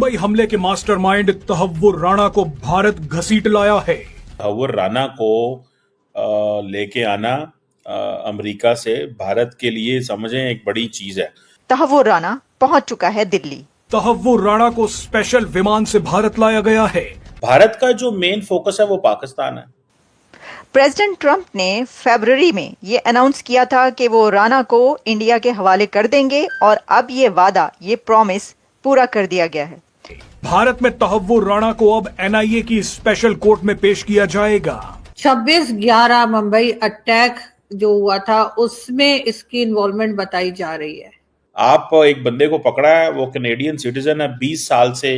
मुंबई हमले के मास्टरमाइंड तहव्वुर राणा को भारत घसीट लाया है। तहव्वुर राणा को लेके आना अमेरिका से भारत के लिए समझें एक बड़ी चीज है। तहव्वुर राणा पहुंच चुका है दिल्ली। तहव्वुर राणा को स्पेशल विमान से भारत लाया गया है। भारत का जो मेन फोकस है वो पाकिस्तान है। प्रेसिडेंट ट्रंप ने फरवरी में ये अनाउंस किया था कि वो राणा को इंडिया के हवाले कर देंगे और अब ये वादा, ये प्रॉमिस पूरा कर दिया गया है। भारत में तहव्वुर राणा को अब एनआईए की स्पेशल कोर्ट में पेश किया जाएगा। 26/11 मुंबई अटैक जो हुआ था उसमें इसकी इन्वॉल्वमेंट बताई जा रही है। आप एक बंदे को पकड़ा है, वो कैनेडियन सिटीजन है, 20 साल से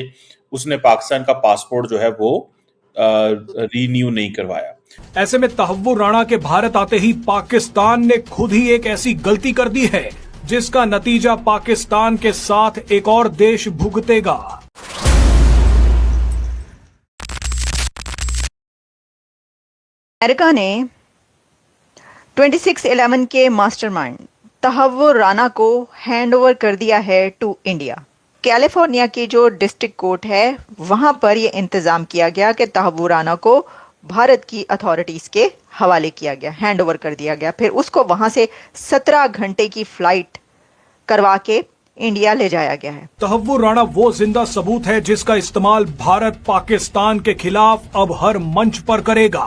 उसने पाकिस्तान का पासपोर्ट जो है वो रीन्यू नहीं करवाया। ऐसे में तहव्वुर राणा के भारत आते ही पाकिस्तान ने खुद ही एक ऐसी गलती कर दी है जिसका नतीजा पाकिस्तान के साथ एक और देश भुगतेगा। अमेरिका ने 26/11 के मास्टरमाइंड तहव्वुर राणा को हैंडओवर कर दिया है टू इंडिया। कैलिफोर्निया की जो डिस्ट्रिक्ट कोर्ट है वहां पर यह इंतजाम किया गया कि तहव्वुर राणा को भारत की अथॉरिटीज के हवाले किया गया, हैंडओवर कर दिया गया। फिर उसको वहां से 17 घंटे की फ्लाइट करवा के इंडिया ले जाया गया है। तहव्वुर राणा वो जिंदा सबूत है जिसका इस्तेमाल भारत पाकिस्तान के खिलाफ अब हर मंच पर करेगा।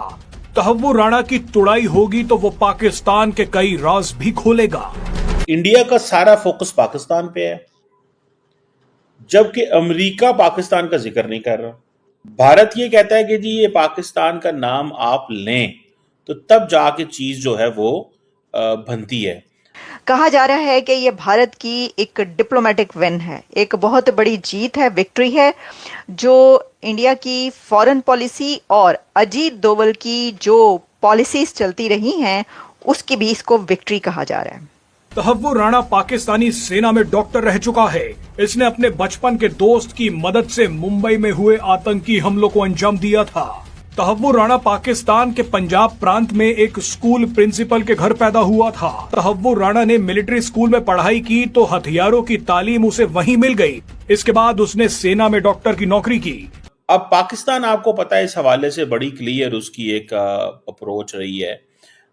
तहव्वुर राणा की तुड़ाई होगी तो वो पाकिस्तान के कई राज भी खोलेगा। इंडिया का सारा फोकस पाकिस्तान पे है, जबकि अमेरिका पाकिस्तान का जिक्र नहीं कर रहा। भारत ये कहता है कि जी ये पाकिस्तान का नाम आप लें तो तब जाके चीज जो है वो बनती है। कहा जा रहा है कि ये भारत की एक डिप्लोमेटिक विन है, एक बहुत बड़ी जीत है, विक्ट्री है, जो इंडिया की फॉरेन पॉलिसी और अजीत डोवल की जो पॉलिसीज चलती रही हैं उसकी भी इसको विक्ट्री कहा जा रहा है। तहव्वुर राणा पाकिस्तानी सेना में डॉक्टर रह चुका है। इसने अपने बचपन के दोस्त की मदद से मुंबई में हुए आतंकी हमलों को अंजाम दिया था। तहव्वुर राणा पाकिस्तान के पंजाब प्रांत में एक स्कूल प्रिंसिपल के घर पैदा हुआ था। तहव्वुर राणा ने मिलिट्री स्कूल में पढ़ाई की तो हथियारों की तालीम उसे वहीं मिल गई। इसके बाद उसने सेना में डॉक्टर की नौकरी की। अब पाकिस्तान आपको पता है इस हवाले से बड़ी क्लियर उसकी एक अप्रोच रही है,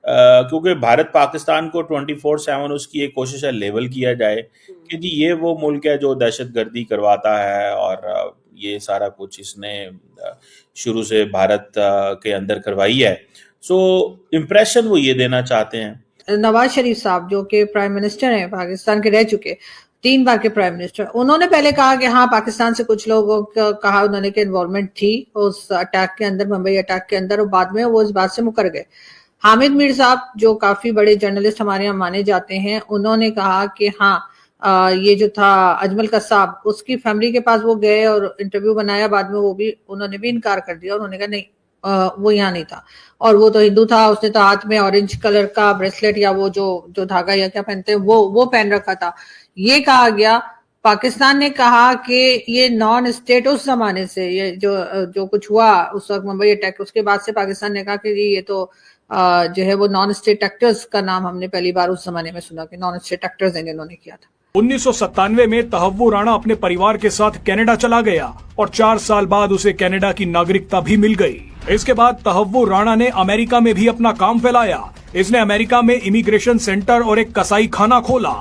क्योंकि भारत पाकिस्तान को 24/7 उसकी एक कोशिश है लेवल किया जाए कि जी ये वो मुल्क है जो दहशतगर्दी करवाता है और ये सारा कुछ इसने शुरू से भारत के अंदर करवाई है। सो इम्प्रेशन वो ये देना चाहते हैं। नवाज शरीफ साहब जो कि प्राइम मिनिस्टर हैं पाकिस्तान के, रह चुके 3 बार के प्राइम मिनिस्टर, उन्होंने पहले कहा कि हाँ पाकिस्तान से कुछ लोगों का कहा उन्होंने कि इन्वॉल्वमेंट थी उस अटैक के अंदर, मुंबई अटैक के अंदर, और बाद में वो इस बात से मुकर गए। हामिद मीर साहब जो काफी बड़े जर्नलिस्ट हमारे यहाँ माने जाते हैं, उन्होंने कहा कि हाँ ये जो था अजमल कसाब, उसकी फैमिली के पास वो गए और इंटरव्यू बनाया, बाद में वो भी उन्होंने भी इनकार कर दिया। उन्होंने कहा नहीं वो यहाँ नहीं था और वो तो हिंदू था, उसने तो हाथ में ऑरेंज कलर का ब्रेसलेट या वो जो धागा या क्या पहनते हैं वो पहन रखा था। ये कहा गया। पाकिस्तान ने कहा कि ये नॉन स्टेट, उस जमाने से ये जो कुछ हुआ उस वक्त मुंबई अटैक, उसके बाद से पाकिस्तान ने कहा कि ये तो जो है वो नॉन स्टेट एक्टर्स का नाम हमने पहली बार उस जमाने में सुना कि नॉन स्टेट एक्टर्स इन्होंने किया था। 1997 में तहव्वुर राणा अपने परिवार के साथ कनाडा चला गया और 4 साल बाद उसे कनाडा की नागरिकता भी मिल गई। इसके बाद तहव्वुर राणा ने अमेरिका में भी अपना काम फैलाया। इसने अमेरिका में इमिग्रेशन सेंटर और एक कसाई खाना खोला,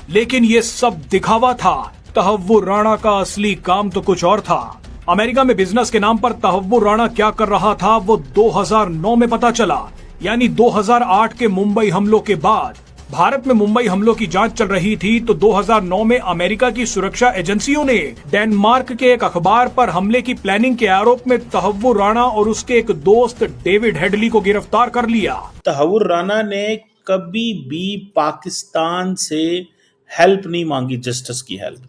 लेकिन ये सब दिखावा था। तहव्वुर राणा का असली काम तो कुछ और था। अमेरिका में बिजनेस के नाम पर तहव्वुर राणा क्या कर रहा था वो 2009 में पता चला, यानी 2008 के मुंबई हमलों के बाद। भारत में मुंबई हमलों की जांच चल रही थी तो 2009 में अमेरिका की सुरक्षा एजेंसियों ने डेनमार्क के एक अखबार पर हमले की प्लानिंग के आरोप में तहव्वुर राणा और उसके एक दोस्त डेविड हेडली को गिरफ्तार कर लिया। तहव्वुर राणा ने कभी भी पाकिस्तान से हेल्प नहीं मांगी, जस्टिस की हेल्प।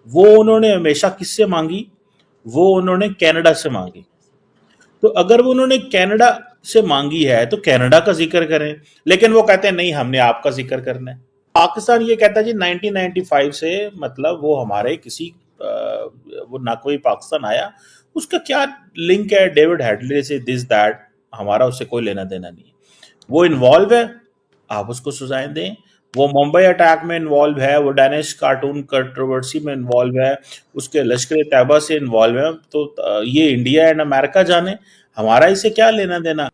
वो उन्होंने हमेशा किससे मांगी? वो उन्होंने कनाडा से मांगी। तो अगर वो उन्होंने कनाडा से मांगी है तो कनाडा का जिक्र करें, लेकिन वो कहते हैं नहीं हमने आपका जिक्र करना है। पाकिस्तान ये कहता है जी 1995 से मतलब वो हमारे किसी वो ना कोई पाकिस्तान आया, उसका क्या लिंक है डेविड हेडली से, दिस दैट, हमारा उससे कोई लेना देना नहीं है। वो इन्वॉल्व है, आप उसको सजाएं दें। वो मुंबई अटैक में इन्वॉल्व है, वो डैनिश कार्टून कंट्रोवर्सी में इन्वॉल्व है, उसके लश्कर तैयबा से इन्वॉल्व है। तो ये इंडिया एंड अमेरिका जाने, हमारा इसे क्या लेना देना।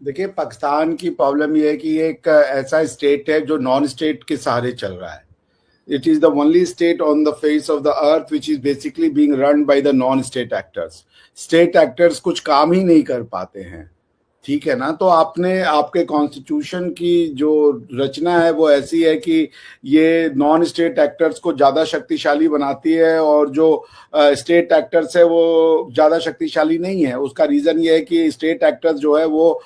देखिए, पाकिस्तान की प्रॉब्लम ये है कि ये एक ऐसा स्टेट है जो नॉन स्टेट के सहारे चल रहा है। It is the only state on the face of the earth which is basically being run by the non state actors. State actors कुछ काम ही नहीं कर पाते हैं, ठीक है ना। तो आपके कॉन्स्टिट्यूशन की जो रचना है वो ऐसी है कि ये नॉन स्टेट एक्टर्स को ज़्यादा शक्तिशाली बनाती है, और जो स्टेट एक्टर्स है वो ज़्यादा शक्तिशाली नहीं है। उसका रीज़न ये है कि स्टेट एक्टर्स जो है वो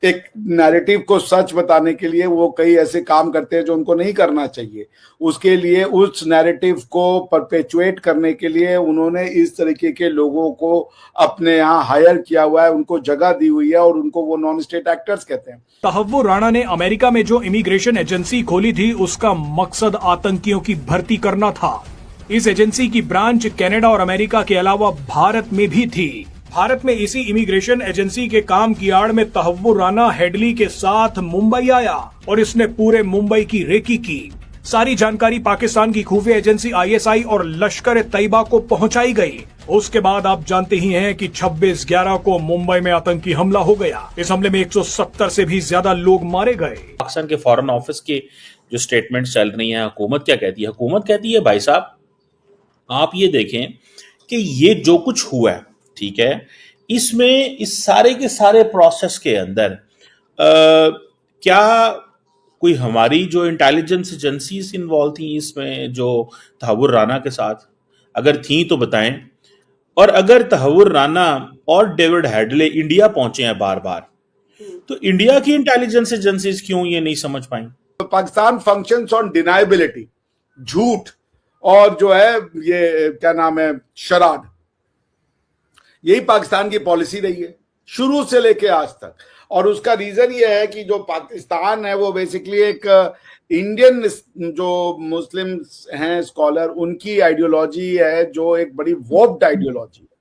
एक नैरेटिव को सच बताने के लिए वो कई ऐसे काम करते हैं जो उनको नहीं करना चाहिए। उसके लिए उस नैरेटिव को परपेचुएट करने के लिए उन्होंने इस तरीके के लोगों को अपने यहाँ हायर किया हुआ है, उनको जगह दी हुई है, और उनको वो नॉन स्टेट एक्टर्स कहते हैं। तहव्वुर राणा ने अमेरिका में जो इमिग्रेशन एजेंसी खोली थी उसका मकसद आतंकियों की भर्ती करना था। इस एजेंसी की ब्रांच कनाडा और अमेरिका के अलावा भारत में भी थी। भारत में इसी इमिग्रेशन एजेंसी के काम की आड़ में तहव्वुर राणा हेडली के साथ मुंबई आया और इसने पूरे मुंबई की रेकी की। सारी जानकारी पाकिस्तान की खुफिया एजेंसी ISI और लश्कर तैयबा को पहुंचाई गई। उसके बाद आप जानते ही हैं कि 26/11 को मुंबई में आतंकी हमला हो गया। इस हमले में 170 से भी ज्यादा लोग मारे गए। पाकिस्तान के फॉरेन ऑफिस के जो स्टेटमेंट चल रही है, हुकूमत क्या कहती है? हुकूमत कहती है भाई साहब आप ये देखें कि ये जो कुछ हुआ है, ठीक है, इसमें इस सारे के सारे प्रोसेस के अंदर क्या कोई हमारी जो इंटेलिजेंस एजेंसीज इन्वॉल्व थी इसमें जो तहव्वुर राणा के साथ? अगर थी तो बताएं। और अगर तहव्वुर राणा और डेविड हेडले इंडिया पहुंचे हैं बार बार, तो इंडिया की इंटेलिजेंस एजेंसीज क्यों ये नहीं समझ पाई? पाकिस्तान फंक्शंस ऑन डिनाइबिलिटी, झूठ, और जो है ये क्या नाम है, शराड। यही पाकिस्तान की पॉलिसी रही है शुरू से लेके आज तक। और उसका रीजन ये है कि जो पाकिस्तान है वो बेसिकली एक इंडियन जो मुस्लिम हैं स्कॉलर, उनकी आइडियोलॉजी है जो एक बड़ी वॉर्प्ड आइडियोलॉजी है,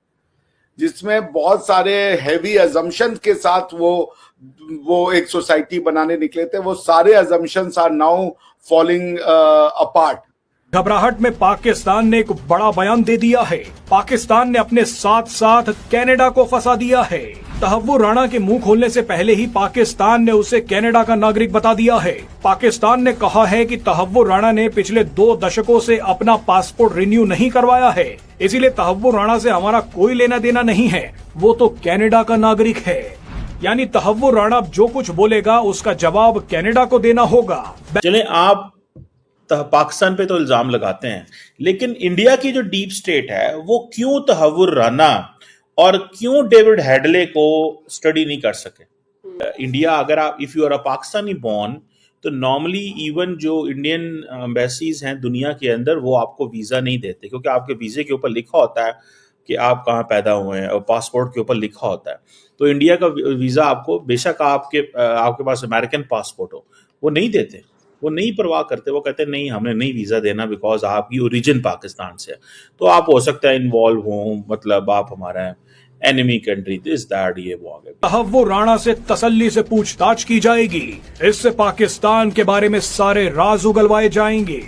जिसमें बहुत सारे हैवी अजम्पशंस के साथ वो एक सोसाइटी बनाने निकले थे। वो सारे assumptions are now falling apart. घबराहट में पाकिस्तान ने एक बड़ा बयान दे दिया है। पाकिस्तान ने अपने साथ साथ कनाडा को फंसा दिया है। तहव्वुर राणा के मुंह खोलने से पहले ही पाकिस्तान ने उसे कनाडा का नागरिक बता दिया है। पाकिस्तान ने कहा है कि तहव्वुर राणा ने पिछले 2 दशकों से अपना पासपोर्ट रिन्यू नहीं करवाया है, इसीलिए तहव्वुर राणा से हमारा कोई लेना देना नहीं है, वो तो कनाडा का नागरिक है। यानी तहव्वुर राणा जो कुछ बोलेगा उसका जवाब कनाडा को देना होगा। चले आप पाकिस्तान पे तो इल्जाम लगाते हैं, लेकिन इंडिया की जो डीप स्टेट है वो क्यों तहव्वुर राणा और क्यों डेविड हेडले को स्टडी नहीं कर सके? इंडिया, अगर आप if you are a Pakistani born, तो नॉर्मली इवन जो इंडियन एम्बेसीज हैं दुनिया के अंदर वो आपको वीजा नहीं देते, क्योंकि आपके वीजे के ऊपर लिखा होता है कि आप कहाँ पैदा हुए हैं, और पासपोर्ट के ऊपर लिखा होता है। तो इंडिया का वीजा आपको, बेशक आपके पास अमेरिकन पासपोर्ट हो, वो नहीं देते, वो नहीं परवाह करते। वो कहते हैं नहीं, हमने नहीं वीजा देना बिकॉज आपकी ओरिजिन पाकिस्तान से है, तो आप हो सकता है इन्वॉल्व हो, मतलब आप हमारा एनिमी कंट्री, दिस दैट ये वो आगे। तहव्वुर राणा से तसल्ली से पूछताछ की जाएगी। इससे पाकिस्तान के बारे में सारे राज उगलवाए जाएंगे।